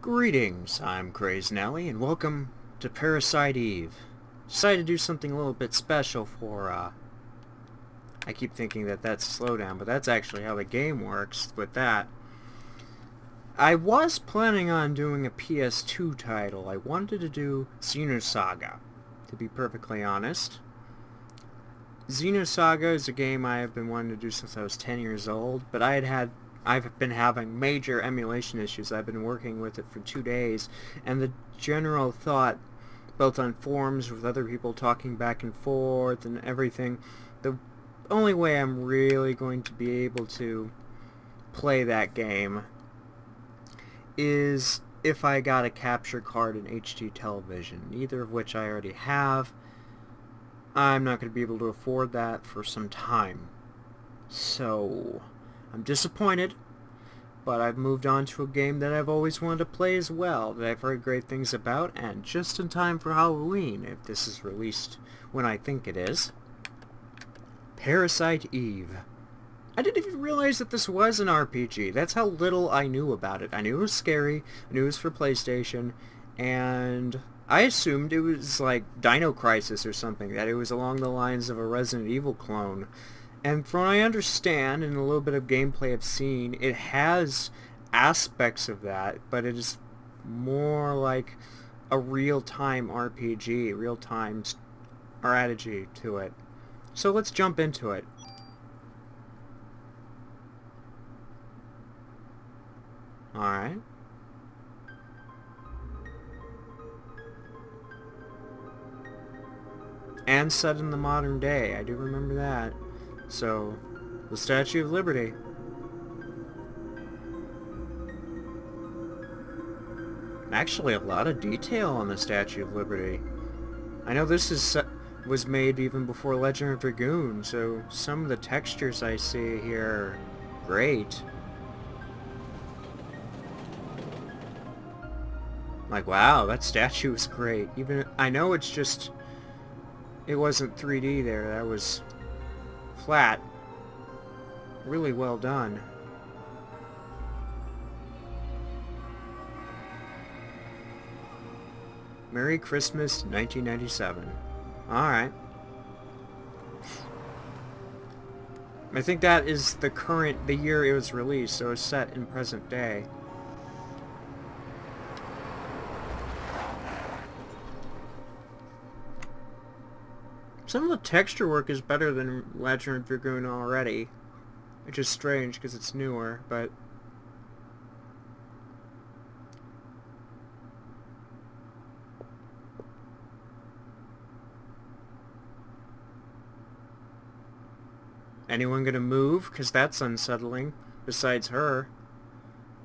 Greetings, I'm Crazy Nelly, and welcome to Parasite Eve. Decided to do something a little bit special for, I keep thinking that that's a slowdown, but that's actually how the game works with that. I was planning on doing a PS2 title. I wanted to do Xenosaga, to be perfectly honest. Xenosaga is a game I have been wanting to do since I was 10 years old, but I've been having major emulation issues. I've been working with it for 2 days, and the general thought, both on forums with other people talking back and forth and everything, the only way I'm really going to be able to play that game is if I got a capture card in HD television, neither of which I already have. I'm not going to be able to afford that for some time. So I'm disappointed, but I've moved on to a game that I've always wanted to play as well, that I've heard great things about, and just in time for Halloween, if this is released when I think it is. Parasite Eve. I didn't even realize that this was an RPG. That's how little I knew about it. I knew it was scary, I knew it was for PlayStation, and I assumed it was like Dino Crisis or something, that it was along the lines of a Resident Evil clone. And from what I understand, and a little bit of gameplay I've seen, it has aspects of that, but it is more like a real-time RPG, real-time strategy to it. So let's jump into it. Alright. And set in the modern day, I do remember that. So, the Statue of Liberty. Actually, a lot of detail on the Statue of Liberty. I know this was made even before Legend of Dragoon, so some of the textures I see here are great. Like, wow, that statue is great. Even, I know it's just, it wasn't 3D there, that was flat. Really well done. Merry Christmas 1997. Alright. I think that is the year it was released, so it's set in present day. Some of the texture work is better than Legend of Dragoon already, which is strange because it's newer, but anyone gonna move? Because that's unsettling, besides her.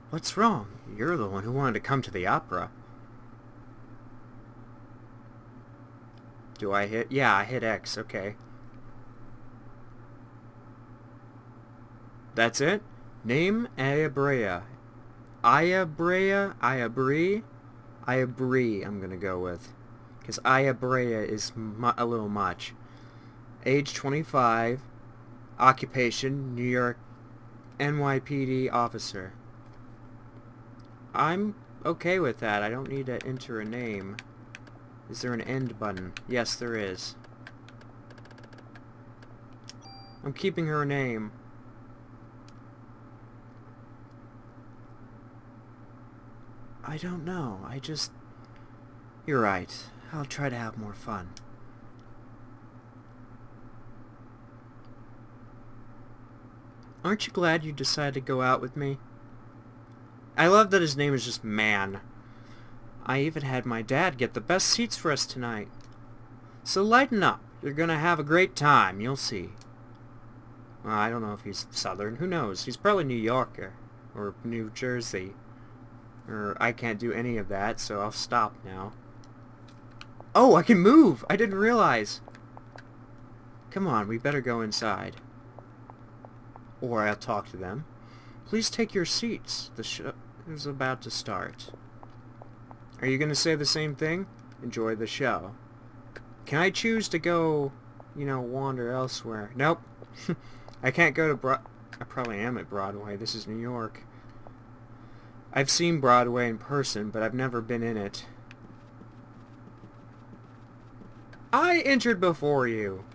What's wrong? You're the one who wanted to come to the opera. Do I hit? Yeah, I hit X, okay. That's it? Name Ayabrea. Ayabrea? Ayabree? Ayabree, I'm gonna go with. Because Ayabrea is a little much. Age 25. Occupation, New York NYPD officer. I'm okay with that. I don't need to enter a name. Is there an end button? Yes, there is. I'm keeping her name. I don't know. You're right. I'll try to have more fun. Aren't you glad you decided to go out with me? I love that his name is just Man. I even had my dad get the best seats for us tonight. So lighten up. You're gonna have a great time, you'll see. Well, I don't know if he's Southern. Who knows? He's probably New Yorker. Or New Jersey. Or I can't do any of that, so I'll stop now. Oh, I can move! I didn't realize! Come on, we better go inside. Or I'll talk to them. Please take your seats. The show is about to start. Are you going to say the same thing? Enjoy the show. Can I choose to go, you know, wander elsewhere? Nope. I can't go to I probably am at Broadway. This is New York. I've seen Broadway in person, but I've never been in it. I entered before you.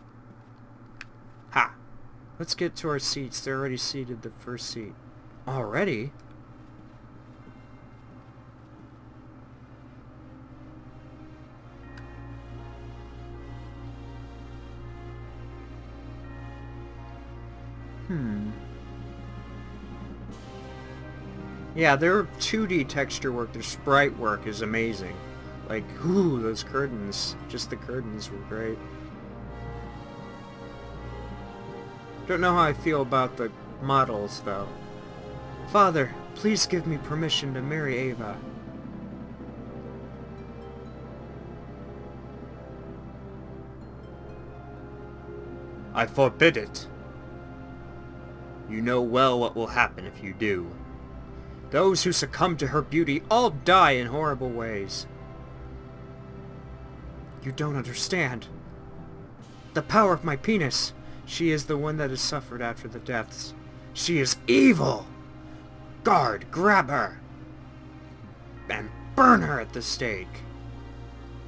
Ha! Let's get to our seats. They're already seated the first seat. Already? Yeah, their 2D texture work, their sprite work is amazing. Like, ooh, those curtains. Just the curtains were great. Don't know how I feel about the models, though. Father, please give me permission to marry Ava. I forbid it. You know well what will happen if you do. Those who succumb to her beauty all die in horrible ways. You don't understand. The power of my penis. She is the one that has suffered after the deaths. She is evil. Guard, grab her. And burn her at the stake.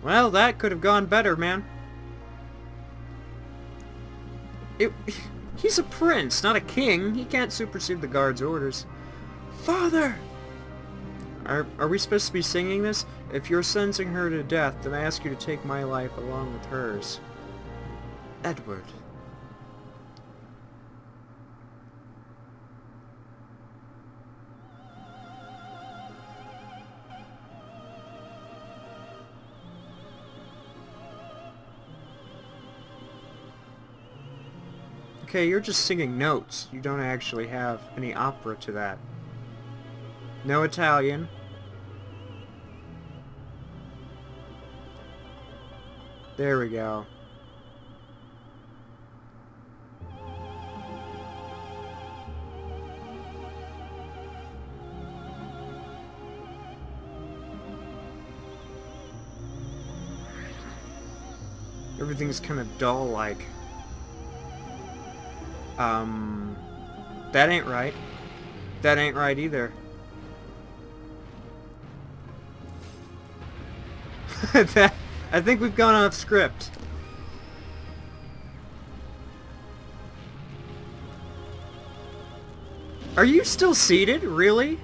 Well, that could have gone better, man. He's a prince, not a king. He can't supersede the guard's orders. Father! Are we supposed to be singing this? If you're sentencing her to death, then I ask you to take my life along with hers. Edward. Okay, you're just singing notes. You don't actually have any opera to that. No Italian. There we go. Everything's kind of dull-like. That ain't right. That ain't right either. I think we've gone off script. Are you still seated? Really?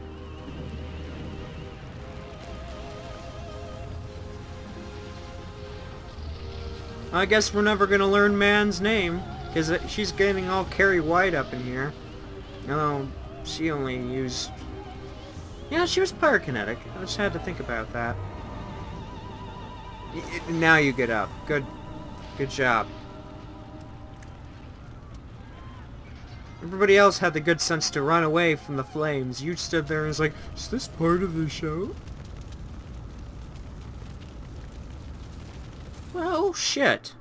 I guess we're never gonna learn Man's name, because she's getting all Carrie White up in here. No, she only used... Yeah, she was pyrokinetic. I just had to think about that. Now you get up. Good job. Everybody else had the good sense to run away from the flames. You stood there and was like, is this part of the show? Well, shit.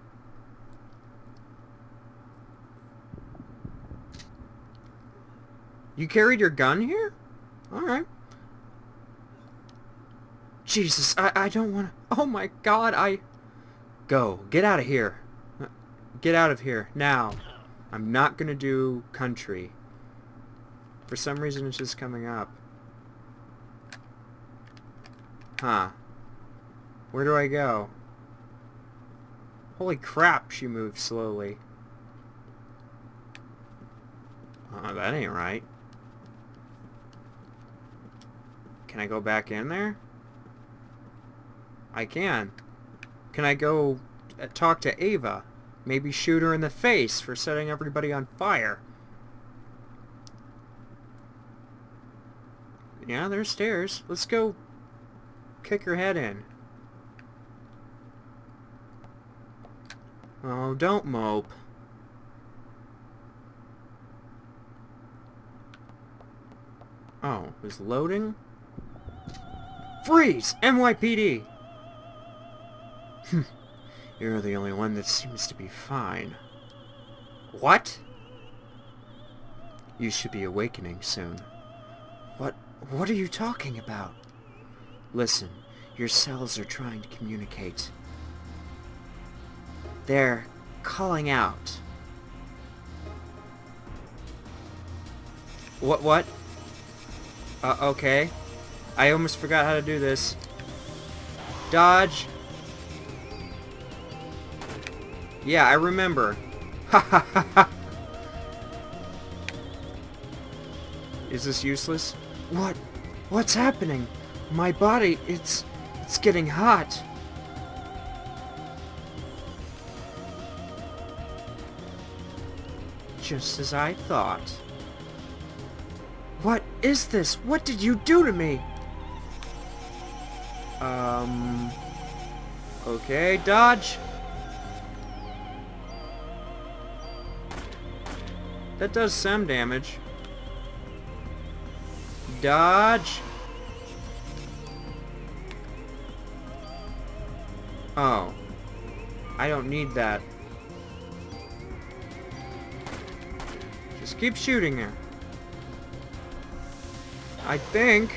You carried your gun here? Alright. Jesus, I don't want to... Oh my god, Go. Get out of here. Get out of here. Now. I'm not gonna do country. For some reason it's just coming up. Huh. Where do I go? Holy crap, she moves slowly. Oh, that ain't right. Can I go back in there? I can. Can I go talk to Ava? Maybe shoot her in the face for setting everybody on fire. Yeah, there's stairs. Let's go kick her head in. Oh, don't mope. Oh, it was loading? Freeze! NYPD! You're the only one that seems to be fine. What? You should be awakening soon. What are you talking about? Listen, your cells are trying to communicate. They're calling out. What? Okay. I almost forgot how to do this. Dodge. Yeah, I remember. Ha ha ha ha. Is this useless? What? What's happening? My body, it's getting hot. Just as I thought. What is this? What did you do to me? Okay, dodge. That does some damage. Dodge. Oh. I don't need that. Just keep shooting her. I think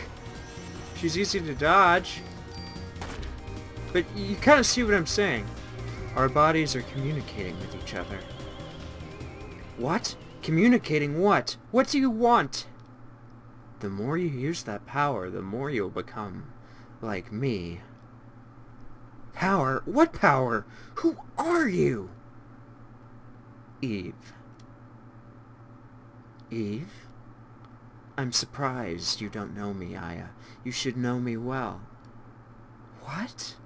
she's easy to dodge. But you kind of see what I'm saying. Our bodies are communicating with each other. What? Communicating what? What do you want? The more you use that power, the more you'll become like me. Power? What power? Who are you? Eve. Eve? I'm surprised you don't know me, Aya. You should know me well. What?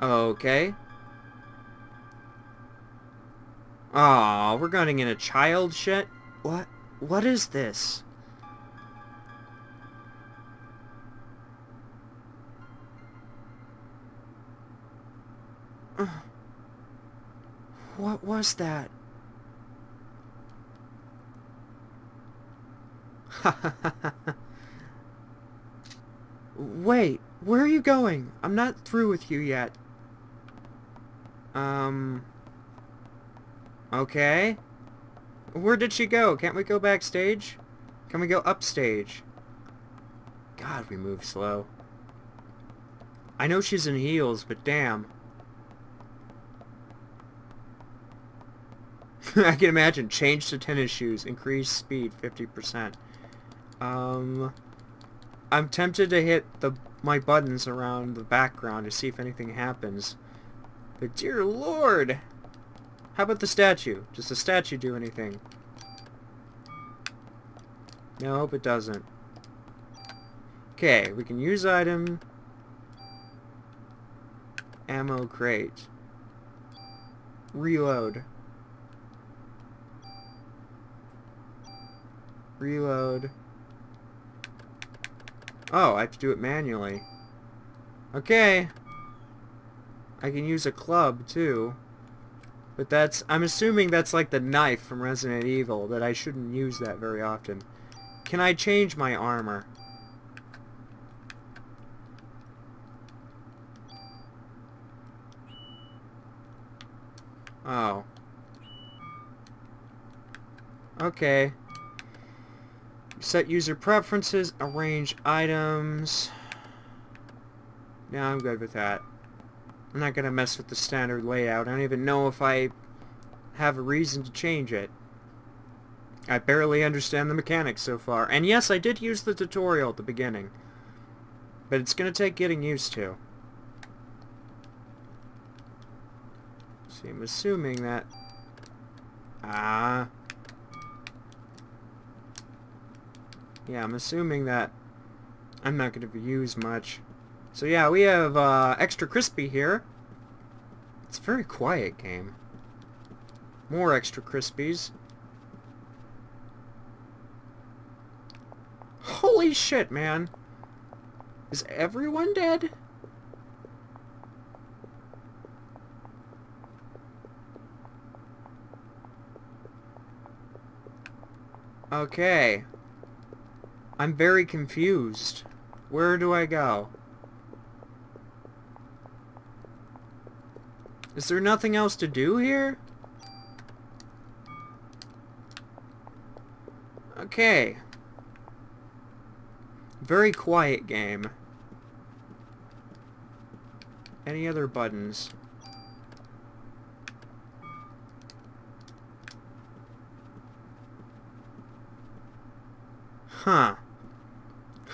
Okay. Aw, we're going in a child shit? What? What is this? What was that? Wait, where are you going? I'm not through with you yet. Okay. Where did she go? Can't we go backstage? Can we go upstage? God, we move slow. I know she's in heels, but damn. I can imagine. Change to tennis shoes. Increase speed 50%. I'm tempted to hit my buttons around the background to see if anything happens. But dear Lord! How about the statue? Does the statue do anything? Nope, it doesn't. Okay, we can use item. Ammo crate. Reload. Reload. Oh, I have to do it manually. Okay. I can use a club, too. But that's... I'm assuming that's like the knife from Resident Evil, that I shouldn't use that very often. Can I change my armor? Oh. Okay. Set user preferences, arrange items. Yeah, I'm good with that. I'm not gonna mess with the standard layout. I don't even know if I have a reason to change it. I barely understand the mechanics so far. And yes, I did use the tutorial at the beginning. But it's gonna take getting used to. See, I'm assuming that... Yeah, I'm assuming that I'm not going to use much. So yeah, we have Extra Crispy here. It's a very quiet game. More Extra Crispies. Holy shit, man. Is everyone dead? Okay. I'm very confused. Where do I go? Is there nothing else to do here? Okay. Very quiet game. Any other buttons? Huh.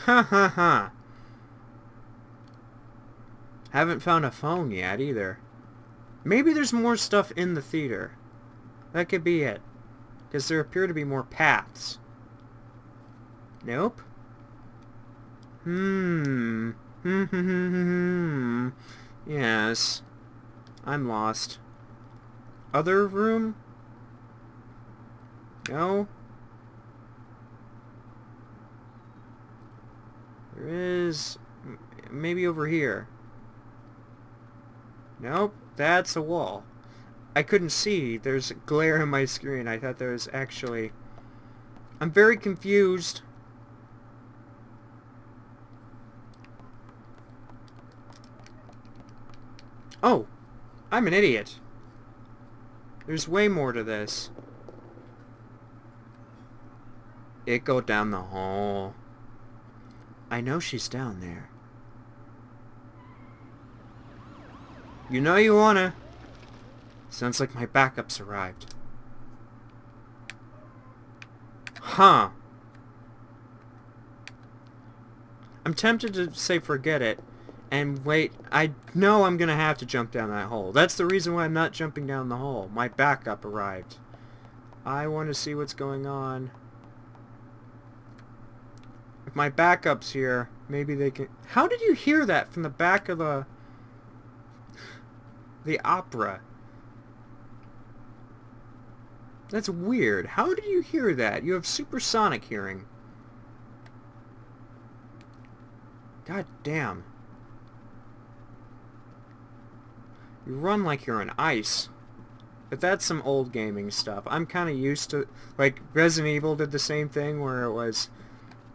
Ha ha ha. Haven't found a phone yet either. Maybe there's more stuff in the theater. That could be it. Because there appear to be more paths. Nope. Yes. I'm lost. Other room? No. There is... maybe over here. Nope. That's a wall. I couldn't see. There's glare on my screen. I thought there was actually... I'm very confused. Oh! I'm an idiot. There's way more to this. It go down the hall. I know she's down there. You know you wanna. Sounds like my backup's arrived. Huh. I'm tempted to say forget it. And wait, I know I'm gonna have to jump down that hole. That's the reason why I'm not jumping down the hole. My backup arrived. I want to see what's going on. If my backup's here, maybe they can... How did you hear that from the back of the opera? That's weird. How did you hear that? You have supersonic hearing. God damn. You run like you're on ice. But that's some old gaming stuff. I'm kind of used to... Like, Resident Evil did the same thing where it was,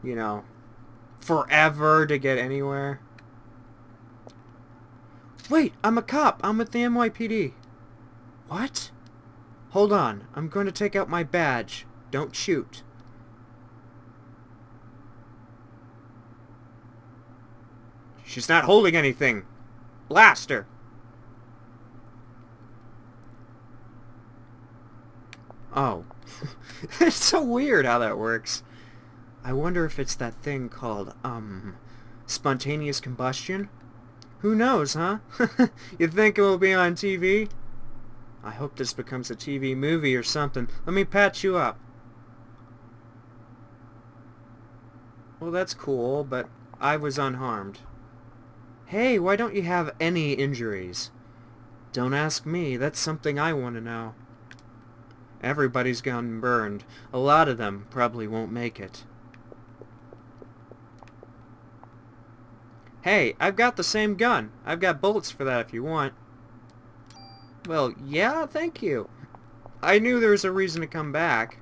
you know, forever to get anywhere. Wait, I'm a cop. I'm with the NYPD. What? Hold on. I'm going to take out my badge. Don't shoot. She's not holding anything. Blast her. Oh. It's so weird how that works. I wonder if it's that thing called, spontaneous combustion? Who knows, huh? You think it will be on TV? I hope this becomes a TV movie or something. Let me patch you up. Well, that's cool, but I was unharmed. Hey, why don't you have any injuries? Don't ask me. That's something I want to know. Everybody's gotten burned. A lot of them probably won't make it. Hey, I've got the same gun. I've got bullets for that if you want. Well, yeah, thank you. I knew there was a reason to come back.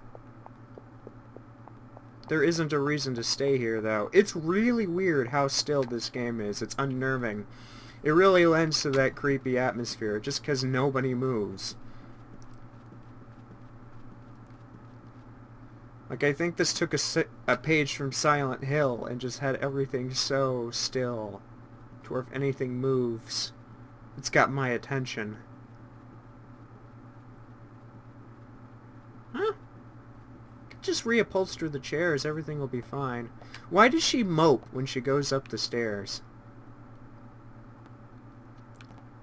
There isn't a reason to stay here, though. It's really weird how still this game is. It's unnerving. It really lends to that creepy atmosphere, just because nobody moves. Like, I think this took a page from Silent Hill and just had everything so still, to where if anything moves, it's got my attention. Huh? Just reupholster the chairs, everything will be fine. Why does she mope when she goes up the stairs?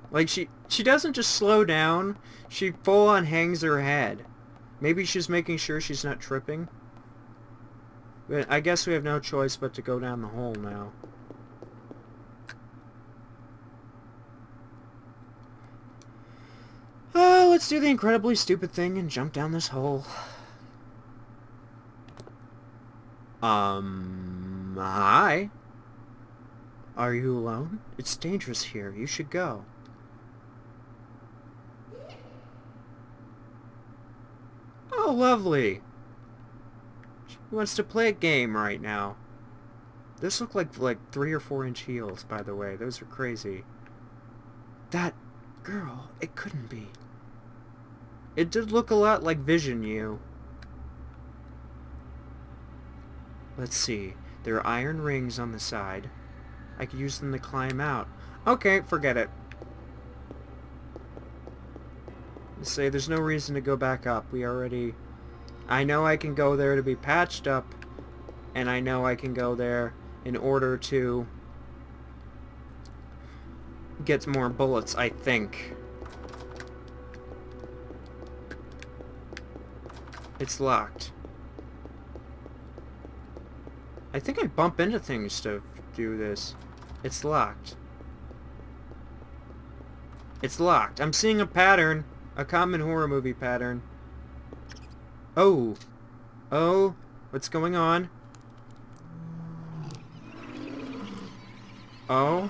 Like, she doesn't just slow down, she full-on hangs her head. Maybe she's making sure she's not tripping. But I guess we have no choice but to go down the hole now. Let's do the incredibly stupid thing and jump down this hole. Hi? Are you alone? It's dangerous here. You should go. Oh, lovely. She wants to play a game right now. This looked like 3 or 4 inch heels, by the way. Those are crazy. That girl, it couldn't be. It did look a lot like Vision You. Let's see. There are iron rings on the side. I could use them to climb out. Okay, forget it. Let's say there's no reason to go back up. We already... I know I can go there to be patched up. and I know I can go there in order to get more bullets, I think. It's locked. I think I bump into things to do this. It's locked. It's locked. I'm seeing a pattern. A common horror movie pattern. Oh. Oh. What's going on? Oh.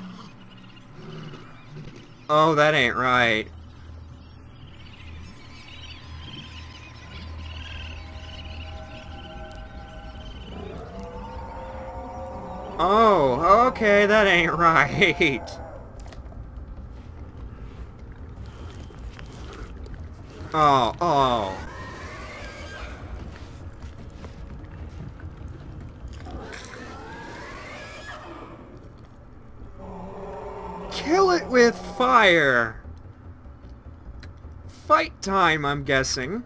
Oh, that ain't right. Oh, okay, that ain't right. Oh, oh. Kill it with fire. Fight time, I'm guessing.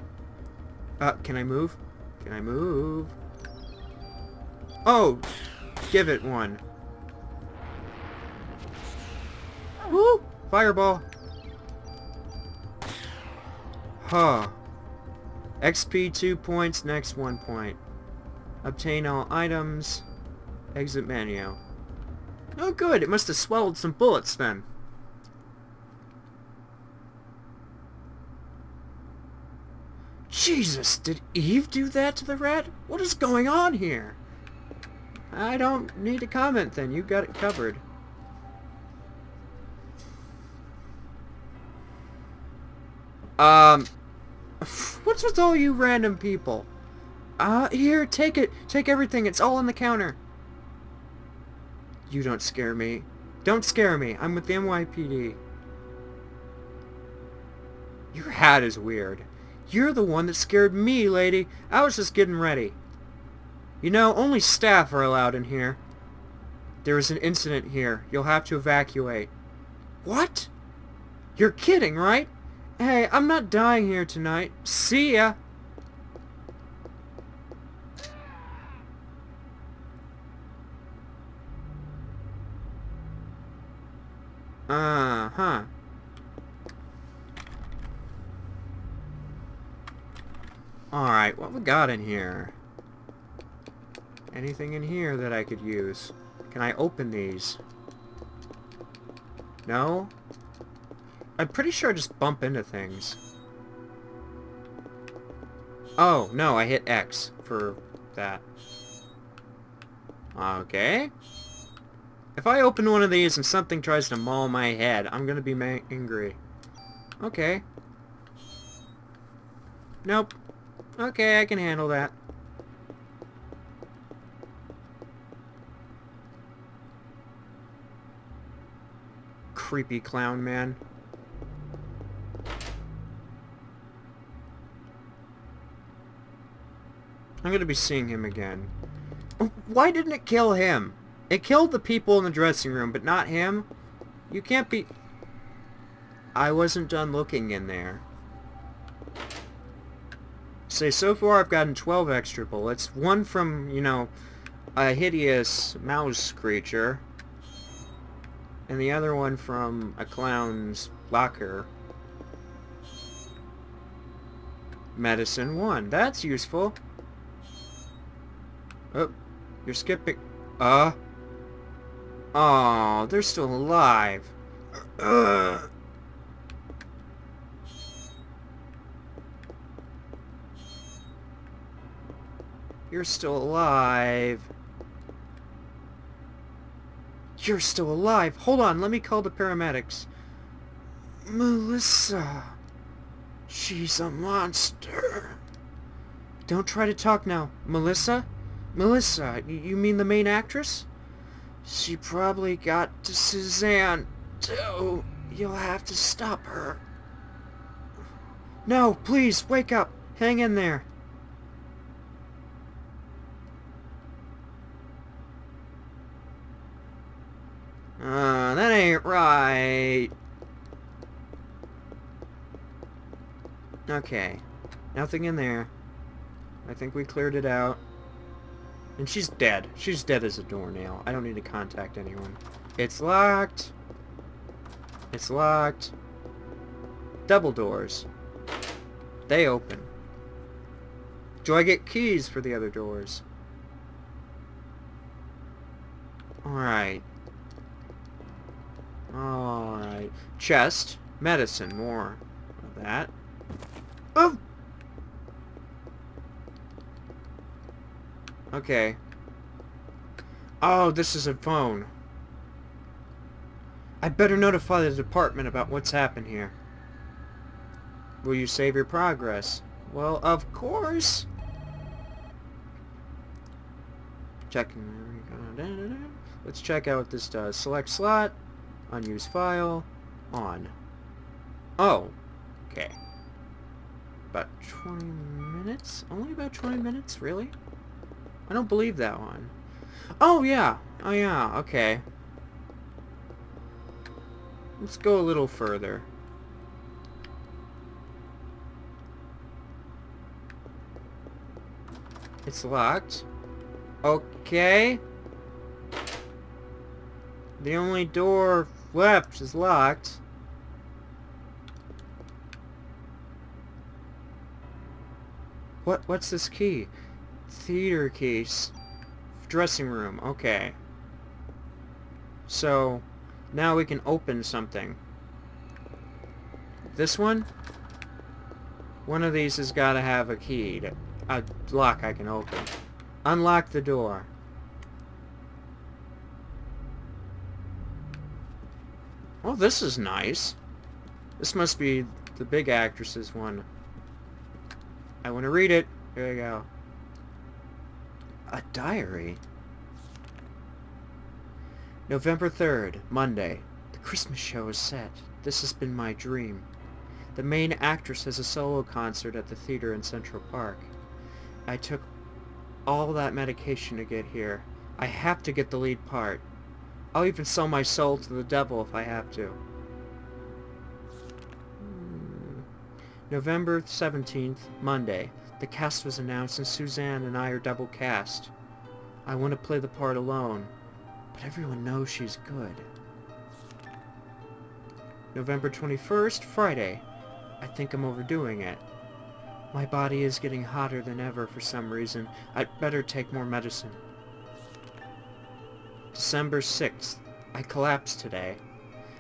Can I move? Can I move? Oh, give it one. Woo! Fireball. Huh. XP 2 points, next 1 point. Obtain all items. Exit menu. Oh good, it must have swallowed some bullets then. Jesus, did Eve do that to the rat? What is going on here? I don't need to comment then, you got it covered. What's with all you random people? Here, take it. Take everything. It's all on the counter. You don't scare me. Don't scare me. I'm with the NYPD. Your hat is weird. You're the one that scared me, lady. I was just getting ready. You know, only staff are allowed in here. There is an incident here. You'll have to evacuate. What? You're kidding, right? Hey, I'm not dying here tonight. See ya! Uh-huh. Alright, what we got in here? Anything in here that I could use? Can I open these? No? I'm pretty sure I just bump into things. Oh, no, I hit X for that. Okay. If I open one of these and something tries to maul my head, I'm gonna be angry. Okay. Nope. Okay, I can handle that. Creepy clown man. I'm gonna be seeing him again. Why didn't it kill him? It killed the people in the dressing room, but not him? You can't be... I wasn't done looking in there. Say, so far I've gotten 12 extra bullets. One from, you know, a hideous mouse creature. And the other one from a clown's locker. Medicine 1. That's useful. Oh, you're skipping. Oh, they're still alive. You're still alive. You're still alive. Hold on, let me call the paramedics. Melissa. She's a monster. Don't try to talk now. Melissa? Melissa, you mean the main actress? She probably got to Suzanne, too. You'll have to stop her. No, please, wake up. Hang in there. That ain't right. Okay. Nothing in there. I think we cleared it out. And she's dead. She's dead as a doornail. I don't need to contact anyone. It's locked. It's locked. Double doors. They open. Do I get keys for the other doors? Alright. Alright. Chest. Medicine. More of that. Oh! Okay. Oh, this is a phone. I better notify the department about what's happened here. Will you save your progress? Well, of course. Checking. Let's check out what this does. Select slot. Unused file. On. Oh. Okay. About 20 minutes? Only about 20 minutes? Really? I don't believe that one. Oh, yeah. Oh, yeah. Okay. Let's go a little further. It's locked. Okay. The only door left is locked. What's this key? Theater case. Dressing room. Okay. So, now we can open something. This one? One of these has got to have a key. A lock I can open. Unlock the door. Oh, this is nice. This must be the big actress's one. I want to read it. Here we go. A diary. November 3rd, Monday. The Christmas show is set. This has been my dream. The main actress has a solo concert at the theater in Central Park. I took all that medication to get here. I have to get the lead part. I'll even sell my soul to the devil if I have to. November 17th, Monday. The cast was announced and Suzanne and I are double cast. I want to play the part alone, but everyone knows she's good. November 21st, Friday. I think I'm overdoing it. My body is getting hotter than ever for some reason. I'd better take more medicine. December 6th. I collapsed today.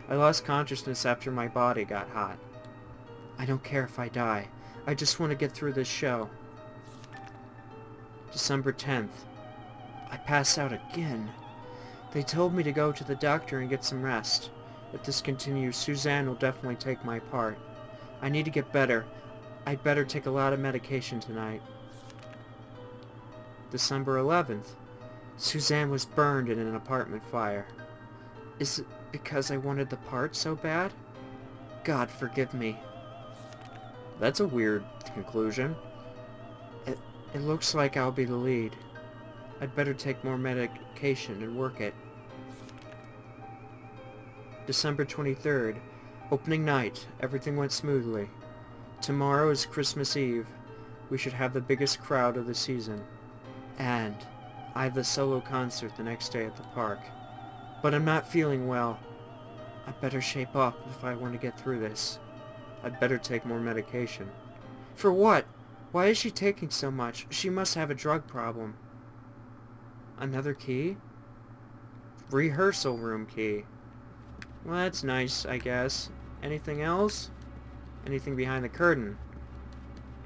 I lost consciousness after my body got hot. I don't care if I die. I just want to get through this show. December 10th. I passed out again. They told me to go to the doctor and get some rest. If this continues, Suzanne will definitely take my part. I need to get better. I'd better take a lot of medication tonight. December 11th. Suzanne was burned in an apartment fire. Is it because I wanted the part so bad? God forgive me. That's a weird conclusion. It looks like I'll be the lead. I'd better take more medication and work it. December 23rd. Opening night. Everything went smoothly. Tomorrow is Christmas Eve. We should have the biggest crowd of the season. And I have the solo concert the next day at the park. But I'm not feeling well. I'd better shape up if I want to get through this. I'd better take more medication. For what? Why is she taking so much? She must have a drug problem. Another key? Rehearsal room key. Well, that's nice, I guess. Anything else? Anything behind the curtain?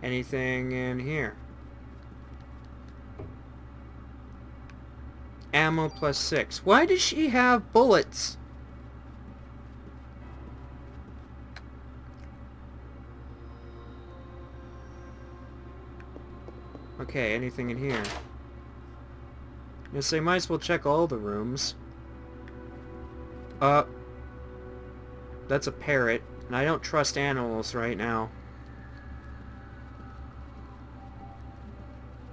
Anything in here? Ammo +6. Why does she have bullets? Okay, anything in here? Yes, I might as well check all the rooms. That's a parrot, and I don't trust animals right now.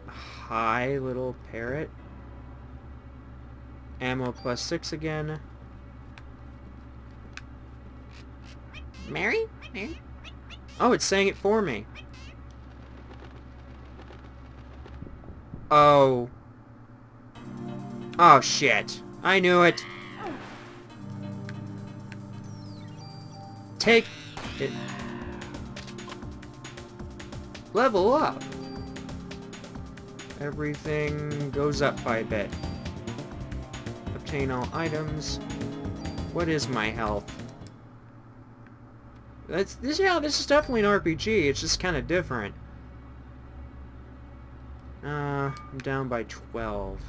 Hi, little parrot. Ammo +6 again. Mary? Mary? Oh, it's saying it for me. Oh. Oh, shit. I knew it. Take it. Level up. Everything goes up by a bit. Obtain all items. What is my health? Yeah, this is definitely an RPG. It's just kind of different. I'm down by 12.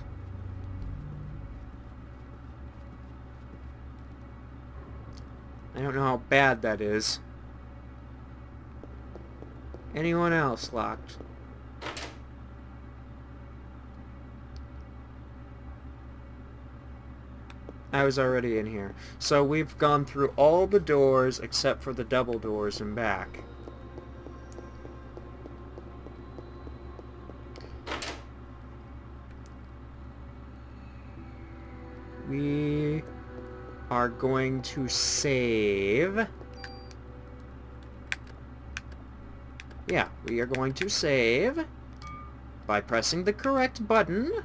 I don't know how bad that is. Anyone else locked? I was already in here. So we've gone through all the doors except for the double doors and back. We are going to save. Yeah, we are going to save by pressing the correct button.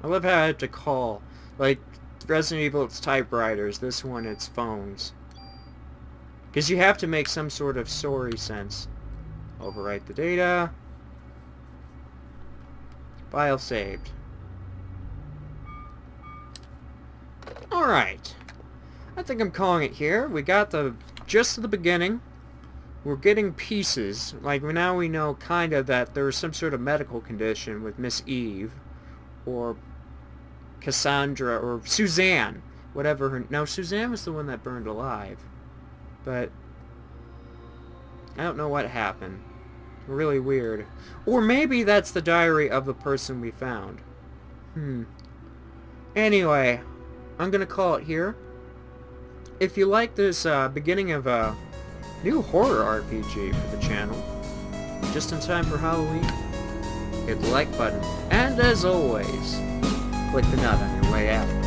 I love how I have to call. Like, Resident Evil, it's typewriters. This one, it's phones. Because you have to make some sort of story sense. Overwrite the data. File saved. Alright. I think I'm calling it here. We got the gist of the beginning. We're getting pieces. Like, now we know kind of that there was some sort of medical condition with Miss Eve. Or Cassandra, or Suzanne. Whatever her... No, Suzanne was the one that burned alive. But I don't know what happened. Really weird. Or maybe that's the diary of the person we found. Anyway, I'm gonna call it here. If you like this beginning of a new horror RPG for the channel, just in time for Halloween, hit the like button. And as always, click the nut on your way out.